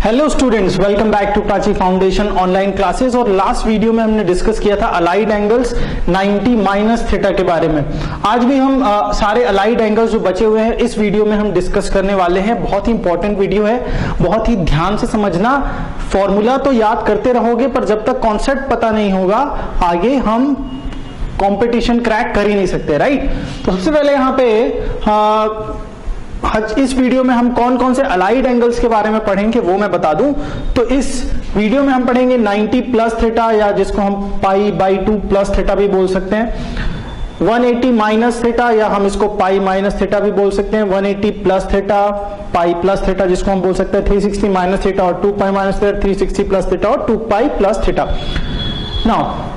Hello students, welcome back to Prachi foundation online classes. और last video में हमने discuss किया था अलाइड एंगल्स 90 माइनस थीटा के बारे में। आज भी हम सारे अलाइड एंगल्स जो बचे हुए हैं इस वीडियो में हम डिस्कस करने वाले हैं। बहुत ही इंपॉर्टेंट वीडियो है, बहुत ही ध्यान से समझना। फॉर्मूला तो याद करते रहोगे पर जब तक कॉन्सेप्ट पता नहीं होगा आगे हम कंपटीशन क्रैक कर ही नहीं सकते, राइट। तो सबसे पहले यहाँ पे इस वीडियो में हम कौन कौन से अलाइड एंगल्स के बारे में पढ़ेंगे वो मैं बता दूं। तो इस वीडियो में हम पढ़ेंगे 90 प्लस थीटा, या जिसको हम पाई बाई 2 प्लस थीटा भी बोल सकते हैं, 180 माइनस थीटा, या हम इसको पाई माइनस थीटा भी बोल सकते हैं, 180 plus theta, pi plus theta जिसको हम बोल सकते हैं, 360 माइनस थीटा और 2 pi minus theta, 360 plus theta और 2 पाई प्लस थीटा। नाउ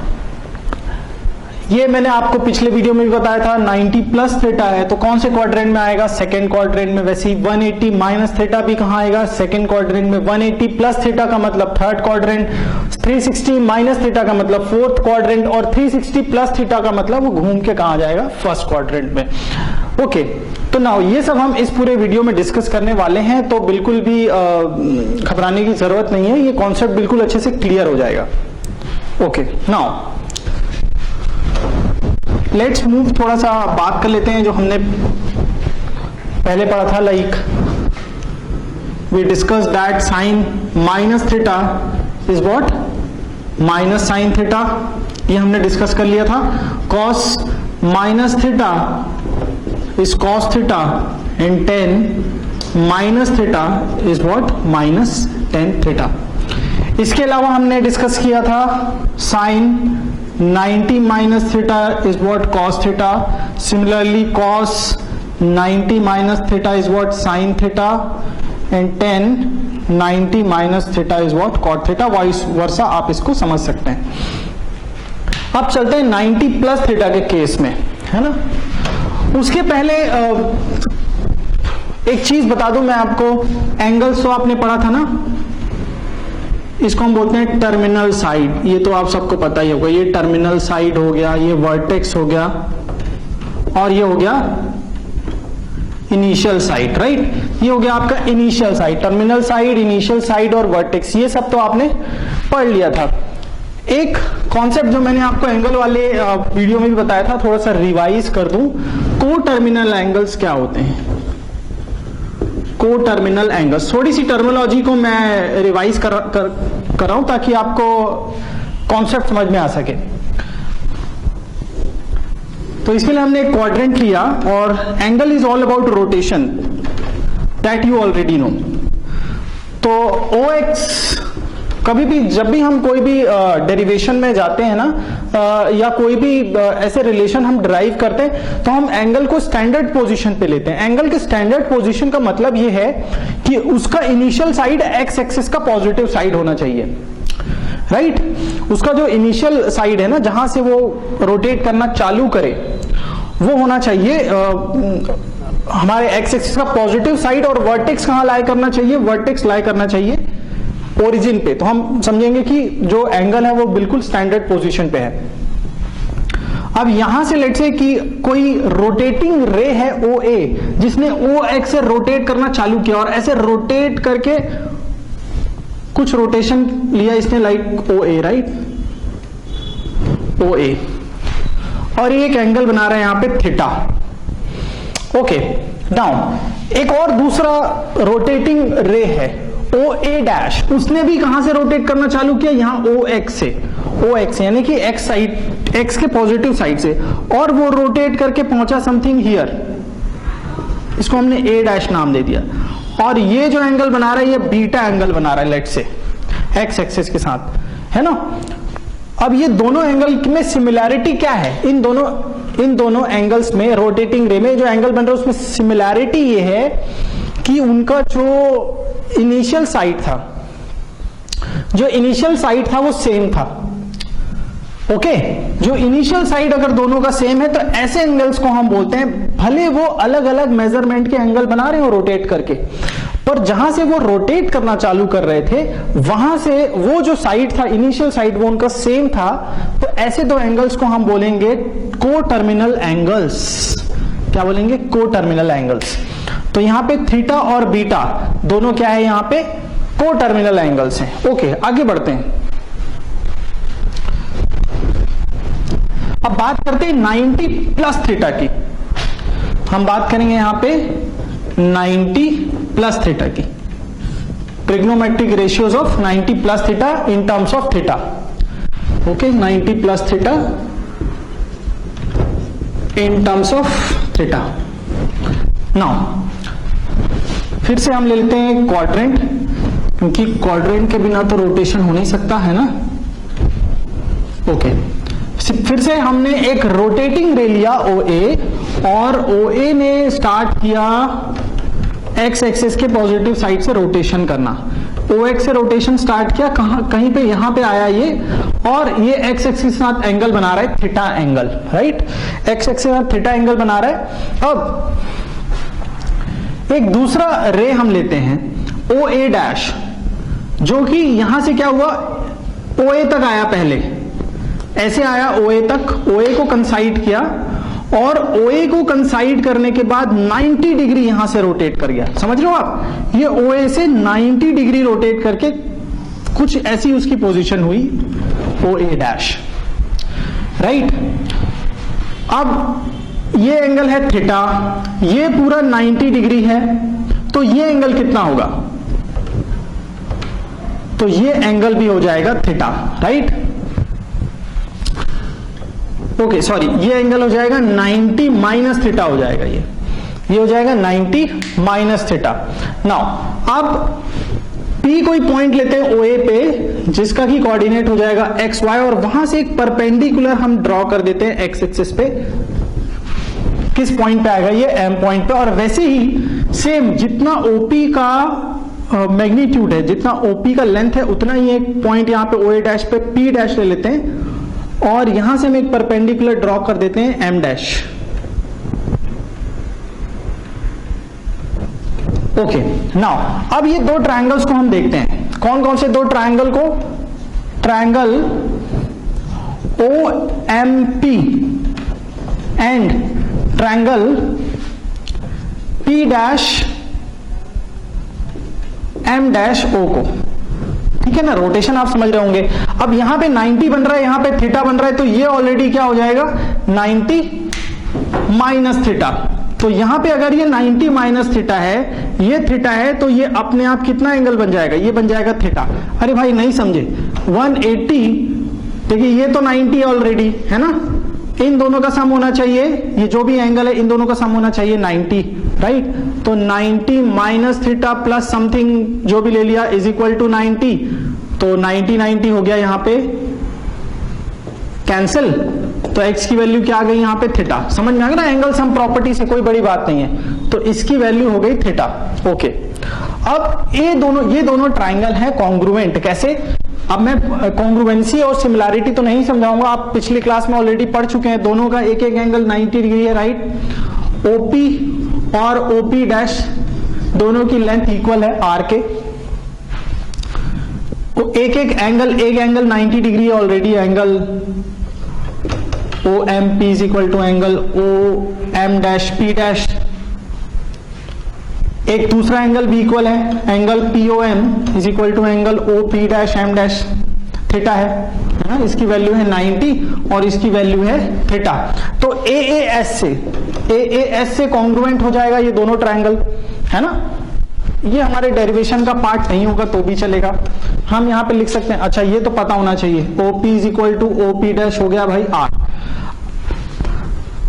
ये मैंने आपको पिछले वीडियो में भी बताया था 90 प्लस थीटा है तो कौन से क्वाड्रेंट में आएगा, सेकंड क्वाड्रेंट में। वैसे ही 180 माइनस थीटा भी कहां आएगा, सेकंड क्वाड्रेंट में। 180 प्लस थीटा का मतलब थर्ड क्वाड्रेंट, 360 माइनस थीटा का मतलब फोर्थ क्वाड्रेंट, और 360 प्लस थीटा का मतलब वो घूम के कहां जाएगा, फर्स्ट क्वाड्रेंट में। ओके, तो नाउ ये सब हम इस पूरे वीडियो में डिस्कस करने वाले हैं, तो बिल्कुल भी घबराने की जरूरत नहीं है, ये कॉन्सेप्ट बिल्कुल अच्छे से क्लियर हो जाएगा। ओके, नाउ लेट्स मूव, थोड़ा सा बात कर लेते हैं जो हमने पहले पढ़ा था। Like we discuss that sine minus theta is what, minus sine theta, ये हमने डिस्कस कर लिया था। Cos minus theta is cos theta and tan minus theta is what, minus tan theta. इसके अलावा हमने डिस्कस किया था sine 90 minus theta is what, cos theta. Similarly cos 90 minus theta is what, sin theta, and tan 90 minus theta is what, cot theta. Vice versa आप इसको समझ सकते हैं। अब चलते हैं 90 प्लस थीटा के केस में, है ना। उसके पहले एक चीज बता दूं मैं आपको, एंगल्स तो आपने पढ़ा था ना, इसको हम बोलते हैं टर्मिनल साइड। ये तो आप सबको पता ही होगा, ये टर्मिनल साइड हो गया, ये वर्टेक्स हो गया, और ये हो गया इनिशियल साइड, राइट। ये हो गया आपका initial side, terminal side, initial side और वर्टेक्स, ये सब तो आपने पढ़ लिया था। एक कॉन्सेप्ट जो मैंने आपको एंगल वाले वीडियो में भी बताया था, थोड़ा सा रिवाइज कर दूं। को टर्मिनल एंगल्स क्या होते हैं, को टर्मिनल एंगल्स, थोड़ी सी टर्मिनोलॉजी को मैं रिवाइज कर रहा हूं ताकि आपको कॉन्सेप्ट समझ में आ सके। तो इसके लिए हमने एक क्वाड्रेंट लिया, और angle is all about rotation, that you already know. तो ओ एक्स, कभी भी जब भी हम कोई भी डेरिवेशन में जाते हैं ना, या कोई भी ऐसे रिलेशन हम ड्राइव करते हैं, तो हम एंगल को स्टैंडर्ड पोजीशन पे लेते हैं। एंगल के स्टैंडर्ड पोजीशन का मतलब ये है कि उसका इनिशियल साइड एक्स एक्सिस का पॉजिटिव साइड होना चाहिए, राइट। उसका जो इनिशियल साइड है ना, जहां से वो रोटेट करना चालू करे, वो होना चाहिए हमारे एक्स एक्सिस का पॉजिटिव साइड। और वर्टेक्स कहां लाई करना चाहिए, वर्टेक्स लाई करना चाहिए ओरिजिन पे। तो हम समझेंगे कि जो एंगल है वो बिल्कुल स्टैंडर्ड पोजीशन पे है। अब यहां से लेट्स से कि कोई रोटेटिंग रे है ओ ए, जिसने ओ एक्स से रोटेट करना चालू किया, और ऐसे रोटेट करके कुछ रोटेशन लिया इसने, लाइक ओ ए, राइट, ओ ए, और ये एक एंगल बना रहा है यहां पे थीटा। ओके, नाउ एक और दूसरा रोटेटिंग रे है ओ ए डैश, उसने भी कहां से रोटेट करना चालू किया, यहां ओ एक्स से, ओ एक्स यानी कि एक्स साइड, एक्स के पॉजिटिव साइड से, और वो रोटेट करके पहुंचा समथिंग हियर, इसको हमने ए डैश नाम दे दिया। और ये जो एंगल बना रहा है ये बीटा एंगल बना रहा है, लेट्स से एक्स एक्सिस के साथ, है ना। अब ये दोनों एंगल में सिमिलैरिटी क्या है, इन दोनों एंगल्स में, रोटेटिंग रे में जो एंगल बन रहा है उसमें सिमिलैरिटी ये है कि उनका जो इनिशियल साइड था, वो सेम था। ओके, जो इनिशियल साइड अगर दोनों का सेम है तो ऐसे एंगल्स को हम बोलते हैं, भले वो अलग अलग मेजरमेंट के एंगल बना रहे हो रोटेट करके, पर जहां से वो रोटेट करना चालू कर रहे थे वहां से वो जो साइड था, इनिशियल साइड, वो उनका सेम था। तो ऐसे दो एंगल्स को हम बोलेंगे को टर्मिनल एंगल्स। क्या बोलेंगे, को टर्मिनल एंगल्स। तो यहां पे थीटा और बीटा दोनों क्या है, यहां पे को टर्मिनल एंगल्स हैं। ओके, आगे बढ़ते हैं। अब बात करते हैं 90 प्लस थीटा की। हम बात करेंगे यहां पे 90 प्लस थीटा की, trigonometric ratios of 90 plus theta in terms of theta. Okay, 90 plus theta in terms of theta. Now फिर से हम ले लेते हैं क्वाड्रेंट, क्योंकि क्वाड्रेंट के बिना तो रोटेशन हो नहीं सकता है ना। ओके, फिर से हमने एक रोटेटिंग रे लिया OA, और OA ने स्टार्ट किया एक्स एक्सिस के पॉजिटिव साइड से रोटेशन करना। OX से रोटेशन स्टार्ट किया, कहीं पे यहां पे आया ये, और ये एक्स एक्सिस के साथ एंगल बना रहा है theta angle, right. X axis के साथ थीटा एंगल बना रहा है। अब एक दूसरा रे हम लेते हैं OA डैश, जो कि यहां से क्या हुआ, OA तक आया, पहले ऐसे आया OA तक, OA को कंसाइड किया, और OA को कंसाइड करने के बाद 90 डिग्री यहां से रोटेट कर गया। समझ रहे हो आप, ये OA से 90 डिग्री रोटेट करके कुछ ऐसी उसकी पोजीशन हुई OA डैश, राइट। अब ये एंगल है थीटा, ये पूरा 90 डिग्री है, तो ये एंगल कितना होगा, तो ये एंगल भी हो जाएगा थीटा, राइट। ओके, सॉरी, ये एंगल हो जाएगा 90 माइनस थीटा हो जाएगा, ये हो जाएगा 90 माइनस थीटा। नाउ अब P कोई पॉइंट लेते हैं OA पे, जिसका की कोऑर्डिनेट हो जाएगा XY, और वहां से एक परपेंडिकुलर हम ड्रॉ कर देते हैं एक्स एक्सिस पे। किस पॉइंट पे आएगा, ये M पॉइंट पे। और वैसे ही सेम जितना OP का मैग्नीट्यूड है, जितना OP का लेंथ है, उतना ही एक पॉइंट यहाँ पे OA डैश पे P डैश ले लेते हैं, और यहां से हम एक परपेंडिकुलर ड्रॉ कर देते हैं M डैश। ओके, नाउ अब ये दो ट्रायंगल्स को हम देखते हैं। कौन कौन से दो ट्रायंगल को, triangle OMP and triangle P dash M dash O को, ठीक है ना। रोटेशन आप समझ रहे होंगे। अब यहां पे 90 बन रहा है, यहां पे थीटा बन रहा है, तो ये ऑलरेडी क्या हो जाएगा 90 माइनस थीटा। तो यहां पे अगर ये 90 माइनस थीटा है, ये थीटा है, तो ये अपने आप कितना एंगल बन जाएगा, ये बन जाएगा थीटा। अरे भाई नहीं समझे, 180, देखिए ये तो 90 ऑलरेडी है ना, इन दोनों का सम होना चाहिए, ये जो भी एंगल है इन दोनों का सम होना चाहिए 90, राइट। तो 90 माइनस थीटा प्लस समथिंग जो भी ले लिया इज इक्वल टू 90, तो 90 हो गया यहां पे कैंसिल, तो x की वैल्यू क्या आ गई यहां पे थीटा। समझ में आ गया ना, एंगल सम प्रॉपर्टी से कोई बड़ी बात नहीं है, तो इसकी वैल्यू हो गई थीटा। ओके, अब ये दोनों ट्राइंगल है कॉन्ग्रुएंट। कैसे, अब मैं कॉन्ग्रुएंसी और सिमिलैरिटी तो नहीं समझाऊंगा, आप पिछली क्लास में ऑलरेडी पढ़ चुके हैं। दोनों का एक एक एंगल 90 डिग्री है, राइट। OP और OP डैश दोनों की लेंथ इक्वल है R के, तो एक एंगल 90 डिग्री है already, angle OMP is equal to angle OM dash P dash. एक दूसरा एंगल भी इक्वल है, angle POM is equal to angle OP dash M dash, theta है ना। इसकी वैल्यू है 90 और इसकी वैल्यू है थीटा। तो AAS से कॉन्ग्रुएंट हो जाएगा ये दोनों ट्रायंगल, है ना। ये हमारे डेरिवेशन का पार्ट नहीं होगा तो भी चलेगा, हम यहां पे लिख सकते हैं। अच्छा, ये तो पता होना चाहिए, OP is equal to OP dash हो गया भाई R।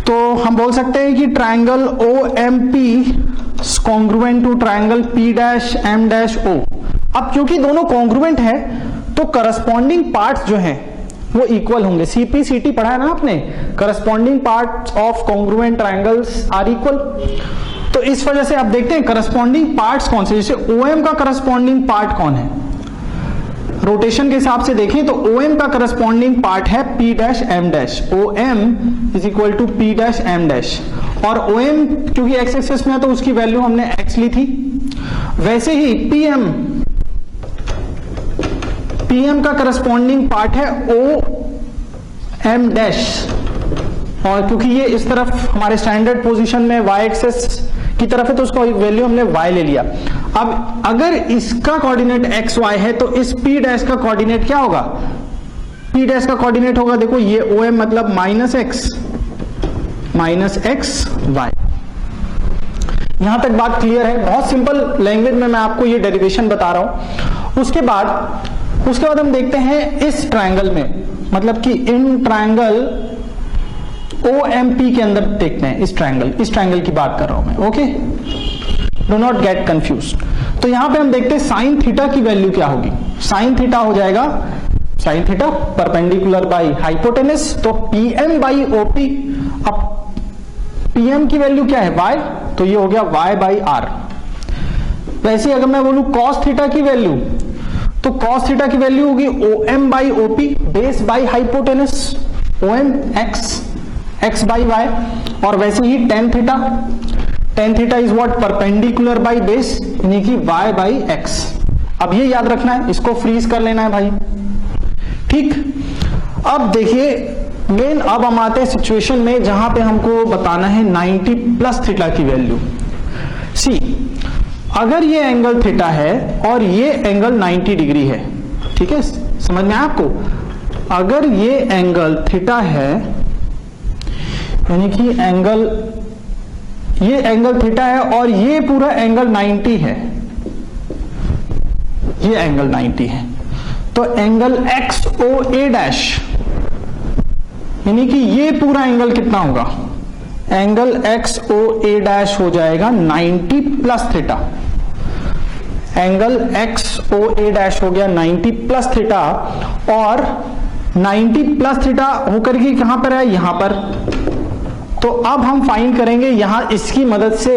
तो हम बोल सकते हैं कि triangle OMP congruent to triangle P dash M dash O। अब क्योंकि दोनों कॉन्ग्रुएंट है तो करस्पॉन्डिंग पार्ट्स जो हैं वो इक्वल होंगे। CP/CT पढ़ा है ना आपने, corresponding parts of congruent triangles are equal. तो इस वजह से आप देखते हैं करस्पॉन्डिंग पार्ट्स कौन से, जैसे OM का करस्पॉन्डिंग पार्ट कौन है, रोटेशन के हिसाब से देखें तो OM का करस्पॉन्डिंग पार्ट है P dash M dash. OM is equal to P dash M dash, और OM क्योंकि x एक्सिस में है तो उसकी वैल्यू हमने x ली थी। वैसे ही PM का करस्पॉन्डिंग पार्ट है OM डैश, और क्योंकि ये इस तरफ हमारे स्टैंडर्ड पोजीशन में y एक्सिस की तरफ है तो उसका वैल्यू हमने y ले लिया। अब अगर इसका कोऑर्डिनेट एक्स वाई है तो इस पी डैश का कोऑर्डिनेट क्या होगा? पी डैश का कोऑर्डिनेट होगा, देखो ये ओ एम मतलब माइनस एक्स वाई। यहां तक बात क्लियर है? बहुत सिंपल लैंग्वेज में मैं आपको ये डेरिवेशन बता रहा हूं। उसके बाद हम देखते हैं इस ट्रायंगल में, मतलब कि इन ट्रायंगल OMP के अंदर देखते हैं इस ट्रायंगल की बात कर रहा हूं मैं। Okay, do not get confuse. तो यहां पे हम देखते हैं साइन थीटा की वैल्यू क्या होगी। साइन थीटा हो जाएगा, sine theta perpendicular by hypotenuse, तो PM बाई OP। अब PM की वैल्यू क्या है? y, तो ये हो गया y बाई आर। वैसे ही अगर मैं बोलूं cos थीटा की वैल्यू, तो cos थीटा की वैल्यू होगी OM by OP base by hypotenuse, OM x by y। और वैसे ही tan theta is what? Perpendicular by base, यानी कि y बाई x। अब ये याद रखना है, इसको फ्रीज कर लेना है भाई। ठीक, अब देखिए मेन, अब हम आते हैं सिचुएशन में जहां पे हमको बताना है 90 प्लस थीटा की वैल्यू। सी, अगर ये एंगल थीटा है और ये एंगल 90 डिग्री है, ठीक है, समझ में आया आपको? अगर ये एंगल थीटा है, यानी कि ये एंगल थीटा है और ये पूरा एंगल 90 है, ये एंगल 90 है, तो एंगल XOA डैश, यानी कि ये पूरा एंगल कितना होगा? एंगल XOA डैश हो जाएगा 90 plus theta. Angle XOA dash हो गया 90 प्लस थीटा, और 90 प्लस थीटा होकर के कहां पर है? यहां पर। तो अब हम फाइंड करेंगे यहां इसकी मदद से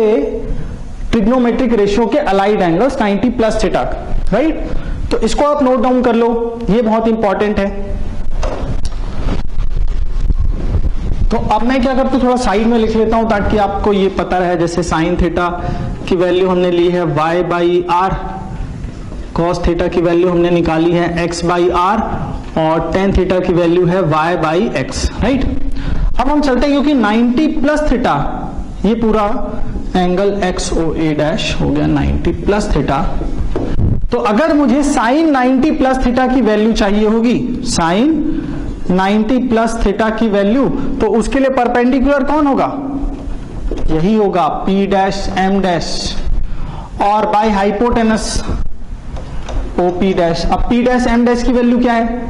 ट्रिग्नोमेट्रिक रेशियो के allied angles 90 plus theta, right? तो इसको आप नोट डाउन कर लो, ये बहुत इंपॉर्टेंट है। तो अब मैं क्या करता हूं, थोड़ा साइड में लिख लेता हूं ताकि आपको ये पता रहे। जैसे साइन थीटा की वैल्यू हमने ली है y by R, cos theta की वैल्यू हमने निकाली है x बाई आर, और टेन थीटा की वैल्यू है y बाई x, राइट? अब हम चलते हैं, क्योंकि 90 प्लस थीटा, ये पूरा एंगल XOA डैश हो गया 90 प्लस थीटा। तो अगर मुझे साइन 90 प्लस थीटा की वैल्यू चाहिए होगी, साइन 90 प्लस थीटा की वैल्यू, तो उसके लिए परपेंडिकुलर कौन होगा? यही होगा P डैश M डैश, और बाय हाइपोटेनस OP डैश। अब P डैश M डैश की वैल्यू क्या है?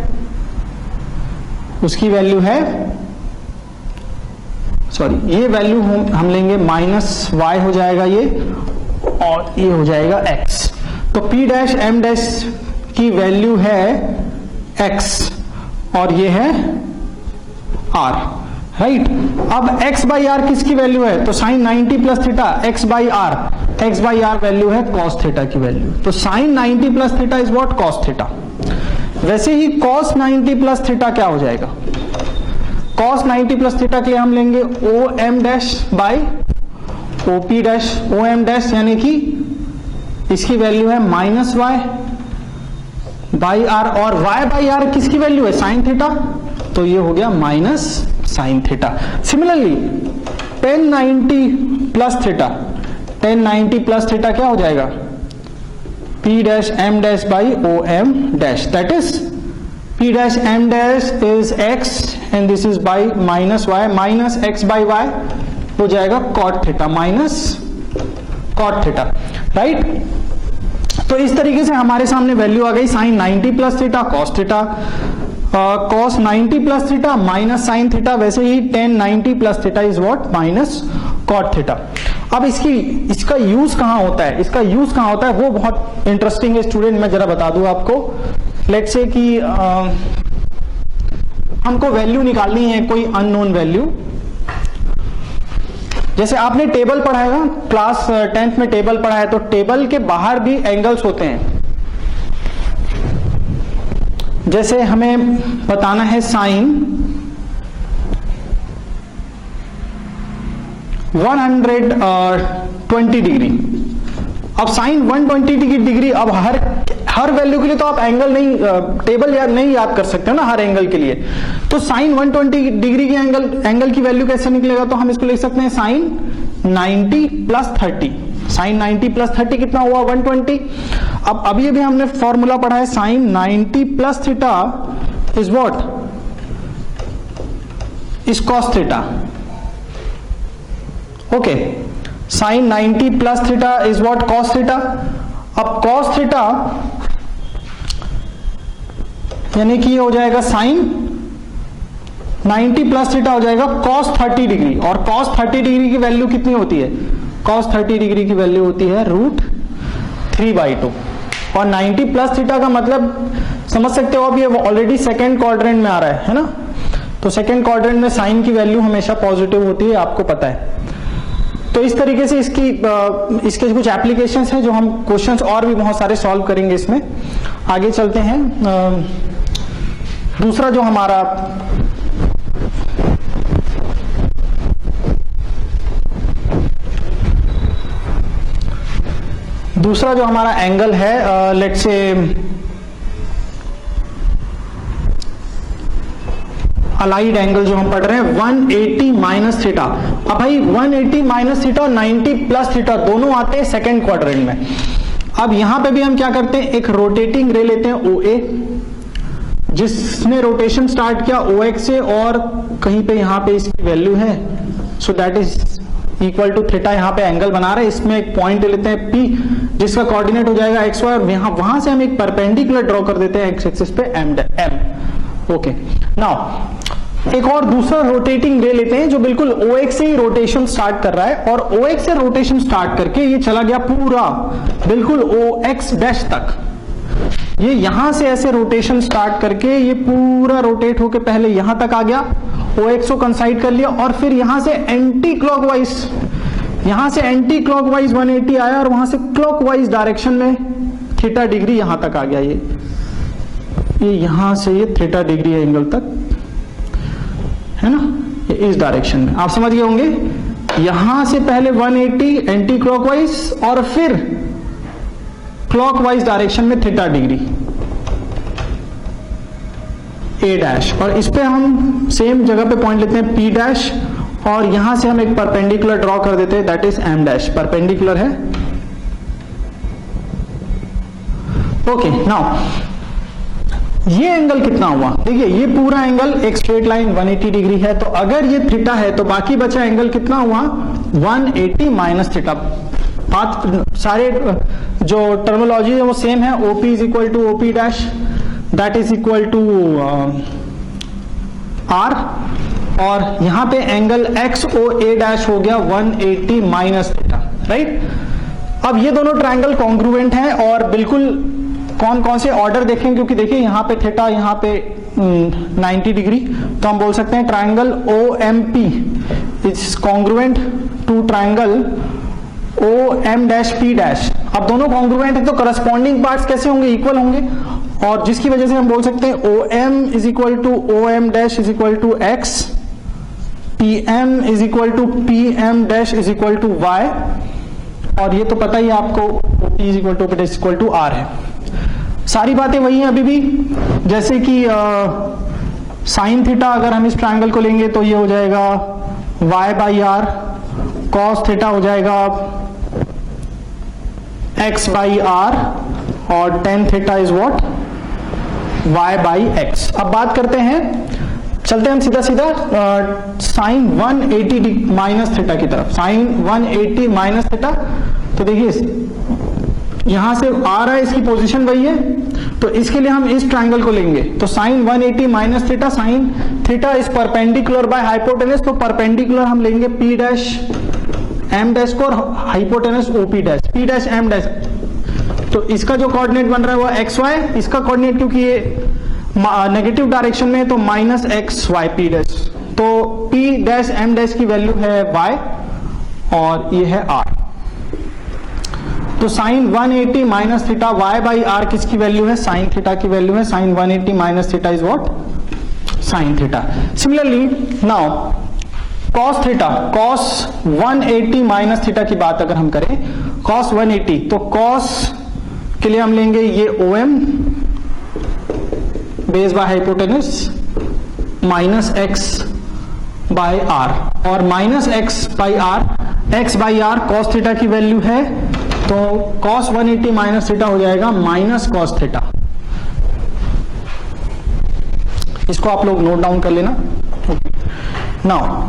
उसकी वैल्यू है, सॉरी, ये वैल्यू हम लेंगे माइनस y हो जाएगा ये, और ये हो जाएगा x। तो P डैश M डैश की वैल्यू है x, और ये है r, राइट? अब x बाई आर किसकी वैल्यू है? तो sine 90 plus theta x by R value है cos थीटा की वैल्यू। तो sine 90 plus theta is what? cos theta. वैसे ही cos 90 प्लस थीटा क्या हो जाएगा? cos 90 प्लस थीटा के लिए हम लेंगे OM dash by OP dash, OM dash यानी कि इसकी वैल्यू है माइनस y बाई आर, और y बाई आर किसकी वैल्यू है? साइन थीटा, तो ये हो गया minus sine theta. Similarly tan 90 plus theta, tan 90 plus theta क्या हो जाएगा? P dash M dash by OM dash, that is P dash M dash is x and this is by minus y, minus x by y हो जाएगा cot theta, minus cot theta, right? तो इस तरीके से हमारे सामने value आ गई sine 90 plus theta, cos theta, cos 90 plus theta minus sine theta. वैसे ही tan 90 plus theta is what? Minus cot theta. अब इसका यूज कहां होता है? इसका यूज कहां होता है वो बहुत इंटरेस्टिंग है स्टूडेंट, मैं जरा बता दूं आपको। लेट्स से कि हमको वैल्यू निकालनी है, कोई अननोन वैल्यू। जैसे आपने टेबल पढ़ा है ना, क्लास 10th में टेबल पढ़ा है, तो टेबल के बाहर भी एंगल्स होते हैं। जैसे हमें बताना है साइन 120 डिग्री। अब साइन 120 डिग्री, अब हर वैल्यू के लिए तो आप एंगल नहीं, टेबल नहीं याद कर सकते हो ना हर एंगल के लिए। तो साइन 120 डिग्री की एंगल की वैल्यू कैसे निकलेगा? तो हम इसको लिख सकते हैं साइन 90 प्लस 30। साइन 90 प्लस 30 कितना हुआ 120। अब अभी अभी हमने फॉर्मूला पढ़ा है sine 90 plus theta is what, is cos theta. Okay, sine 90 plus theta is what, cos theta. अब कॉस थीटा यानी कि ये हो जाएगा साइन 90 प्लस थीटा हो जाएगा cos 30 डिग्री, और cos 30 डिग्री की वैल्यू कितनी होती है, cos 30 डिग्री की वैल्यू होती है √3/2। और 90 प्लस थीटा का मतलब समझ सकते हो, अब ये ऑलरेडी सेकेंड क्वाड्रेंट में आ रहा है ना, तो सेकेंड क्वाड्रेंट में साइन की वैल्यू हमेशा पॉजिटिव होती है, आपको पता है। तो इस तरीके से इसके कुछ एप्लीकेशंस हैं जो हम क्वेश्चंस और भी बहुत सारे सॉल्व करेंगे इसमें। आगे चलते हैं। दूसरा जो हमारा एंगल है, लेट्स से अलाइड एंगल जो हम पढ़ रहे हैं 180 माइनस थीटा। अब भाई 180 माइनस थीटा और 90 प्लस थीटा दोनों आते हैं सेकेंड क्वाड्रेंट में। अब यहां पे भी हम क्या करते हैं, एक रोटेटिंग रे लेते हैं OA, जिसने रोटेशन स्टार्ट किया OX से, और कहीं पे यहां पे इसकी वैल्यू है, so that is equal to theta. यहां पे एंगल बना रहे हैं, इसमें एक पॉइंट ले लेते हैं P, जिसका कोऑर्डिनेट हो जाएगा XY, और वहां से हम एक परपेंडिकुलर ड्रॉ कर देते हैं X एक्सिस पे M। ओके, नाउ एक और दूसरा रोटेटिंग रे लेते हैं जो बिल्कुल OX से ही रोटेशन स्टार्ट कर रहा है, और OX से रोटेशन स्टार्ट करके ये चला गया पूरा बिल्कुल OX डैश तक। ये यहां से ऐसे रोटेशन स्टार्ट करके ये पूरा रोटेट होके पहले यहां तक आ गया, OX को कंसाइड कर लिया, और फिर यहां से एंटी क्लॉकवाइज 180 आया, और वहां से क्लॉकवाइज डायरेक्शन में थीटा डिग्री यहां तक आ गया। ये यहां से ये थीटा डिग्री एंगल तक है ना, ये इस डायरेक्शन में, आप समझ गए होंगे। यहां से पहले 180 एंटी क्लॉकवाइज, और फिर क्लॉकवाइज डायरेक्शन में थीटा डिग्री A डैश, और इस पे हम सेम जगह पे पॉइंट लेते हैं P डैश, और यहां से हम एक परपेंडिकुलर ड्रॉ कर देते हैं, that is M dash, perpendicular है। ओके, नाउ ये एंगल कितना हुआ, देखिए ये पूरा एंगल एक स्ट्रेट लाइन 180 डिग्री है, तो अगर ये थीटा है तो बाकी बचा एंगल कितना हुआ 180 माइनस थीटा। बात सारे जो टर्मिनोलॉजी है वो सेम है, OP is equal to OP dash, that is equal to R, और यहां पे एंगल XOA डैश हो गया 180 माइनस थीटा, राइट। अब ये दोनों ट्रायंगल कॉन्ग्रुएंट हैं, और बिल्कुल कौन कौन से ऑर्डर देखें, क्योंकि देखिए यहां पे थीटा, यहां पे 90 डिग्री, तो हम बोल सकते हैं triangle OMP is congruent to triangle OM dash P dash. अब दोनों कॉन्ग्रुएंट है तो करस्पॉन्डिंग पार्ट्स कैसे होंगे, इक्वल होंगे, और जिसकी वजह से हम बोल सकते हैं OM is equal to OM dash is equal to X, PM is equal to PM dash is equal to Y, और ये तो पता ही आपको OP is equal to OP dash is equal to R है। सारी बातें वही हैं अभी भी, जैसे कि साइन थीटा अगर हम इस ट्रायंगल को लेंगे तो ये हो जाएगा Y/R, कॉस थीटा हो जाएगा X/R, और tan theta is what Y/X। अब बात करते हैं, चलते हैं हम सीधा सीधा साइन 180 माइनस थीटा की तरफ। साइन 180 माइनस थीटा, तो देखिए यहां से आ रहा है, इसकी पोजीशन वही है, तो इसके लिए हम इस ट्रायंगल को लेंगे, तो sine 180 minus theta, sine theta is perpendicular by hypotenuse, तो परपेंडिकुलर हम लेंगे P डैश M डैश को, और hypotenuse OP dash, P dash M dash. तो इसका जो कोऑर्डिनेट बन रहा है वो XY, इसका कोऑर्डिनेट क्योंकि ये नेगेटिव डायरेक्शन में है तो माइनस XY P डैश, तो P डैश M डैश की वैल्यू है Y, और ये है R। तो साइन 180 माइनस थीटा Y/R किसकी वैल्यू है, साइन थीटा की वैल्यू है। Sine 180 minus theta is what, sine theta. Similarly now cos theta, cos 180 minus theta की बात अगर हम करें, कॉस 180, तो कॉस के लिए हम लेंगे ये OM base by hypotenuse minus X/R, और minus X/R x by R cos theta की वैल्यू है, तो cos 180 माइनस थीटा हो जाएगा माइनस कॉस थीटा। इसको आप लोग नोट डाउन कर लेना। नाउ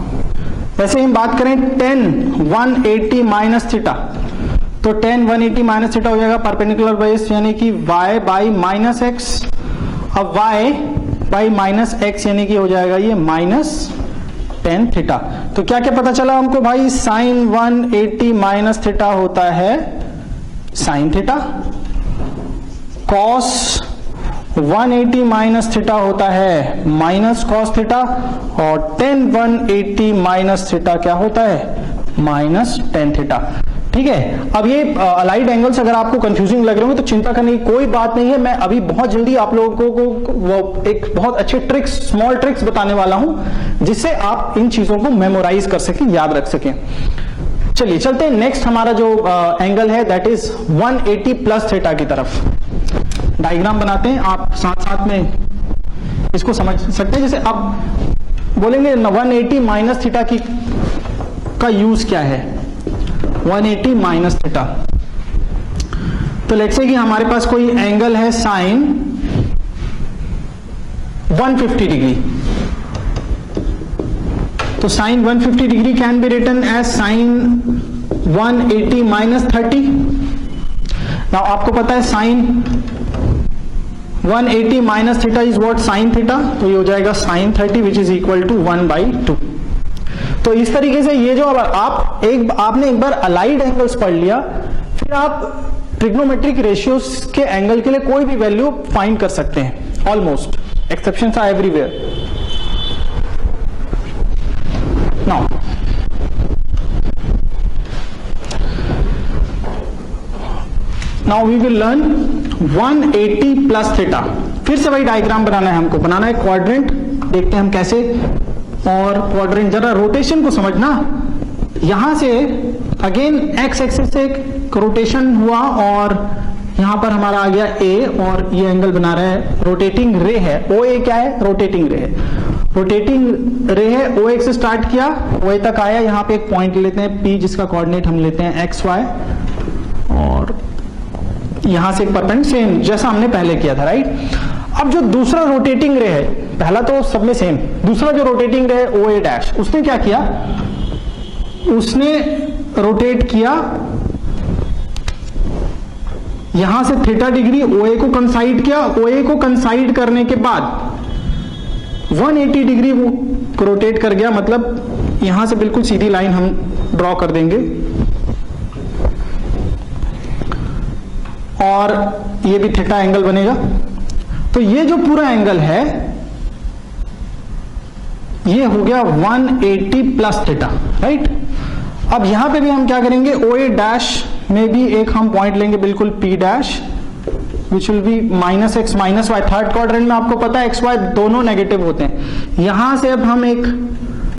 वैसे हम बात करें tan 180 माइनस थीटा, तो tan 180 माइनस थीटा हो जाएगा परपेंडिकुलर बेस यानी कि y बाई माइनस एक्स। अब y बाई माइनस एक्स यानी कि हो जाएगा ये माइनस tan थीटा। तो क्या क्या पता चला हमको भाई, साइन 180 माइनस थीटा होता है sine theta, cos 180 minus theta होता है माइनस कॉस थीटा, और tan 180 माइनस थीटा क्या होता है माइनस tan थीटा। ठीक है, अब ये अलाइड एंगल्स अगर आपको कंफ्यूजिंग लग रहे होंगे तो चिंता करने की कोई बात नहीं है। मैं अभी बहुत जल्दी आप लोगों को वो एक बहुत अच्छे ट्रिक्स, स्मॉल ट्रिक्स बताने वाला हूं जिससे आप इन चीजों को मेमोराइज कर सकें, याद रख सकें। चलिए चलते हैं नेक्स्ट हमारा जो एंगल है दैट इज 180 प्लस थीटा की तरफ। डायग्राम बनाते हैं, आप साथ साथ में इसको समझ सकते हैं। जैसे अब बोलेंगे 180 माइनस थीटा की का यूज क्या है, 180 माइनस थीटा। तो लेट्स से कि हमारे पास कोई एंगल है साइन 150 डिग्री, तो sine 150 degree can be written as sine 180 minus 30। Now आपको पता है sine 180 minus theta is what sine theta, तो ये हो जाएगा sine 30 which is equal to 1/2। तो इस तरीके से ये जो आपने एक बार अलाइड एंगल्स पढ़ लिया, फिर आप ट्रिग्नोमेट्रिक रेशियोज के एंगल के लिए कोई भी वैल्यू फाइंड कर सकते हैं almost, exceptions are everywhere. Now we will learn 180 plus theta. फिर से वही डायग्राम बनाना है हमको, बनाना है क्वाड्रेंट। देखते हैं हम कैसे, और क्वाड्रेंट जरा रोटेशन को समझना। यहां से अगेन एक्स एक्सिस से एक रोटेशन हुआ और यहां पर हमारा आ गया ए, और ये एंगल बना रहा है, रोटेटिंग रे है। ओ ए क्या है, रोटेटिंग रे है। रोटेटिंग रे है, ओ ए से स्टार्ट किया, ओ ए तक आया। यहां पे एक पॉइंट लेते हैं पी, जिसका कोऑर्डिनेट हम लेते हैं एक्स वाई, और यहां से एक परपेंडिकुलर सेम जैसा हमने पहले किया था, राइट। अब जो दूसरा रोटेटिंग रे है, पहला तो सब में सेम, दूसरा जो रोटेटिंग रे है ओ ए डैश, उसने क्या किया, उसने रोटेट किया यहां से थीटा डिग्री, ओ ए को कंसाइड किया। ओ ए को कंसाइड करने के बाद 180 डिग्री वो रोटेट कर गया, मतलब यहां से बिल्कुल सीधी लाइन हम ड्रॉ कर देंगे, और ये भी थीटा एंगल बनेगा। तो ये जो पूरा एंगल है ये हो गया 180 प्लस थीटा, राइट। अब यहां पे भी हम क्या करेंगे, ओ ए डैश में भी एक हम पॉइंट लेंगे बिल्कुल P dash, which will be minus X minus Y. Third quadrant में आपको पता है एक्स वाई दोनों नेगेटिव होते हैं। यहां से अब हम एक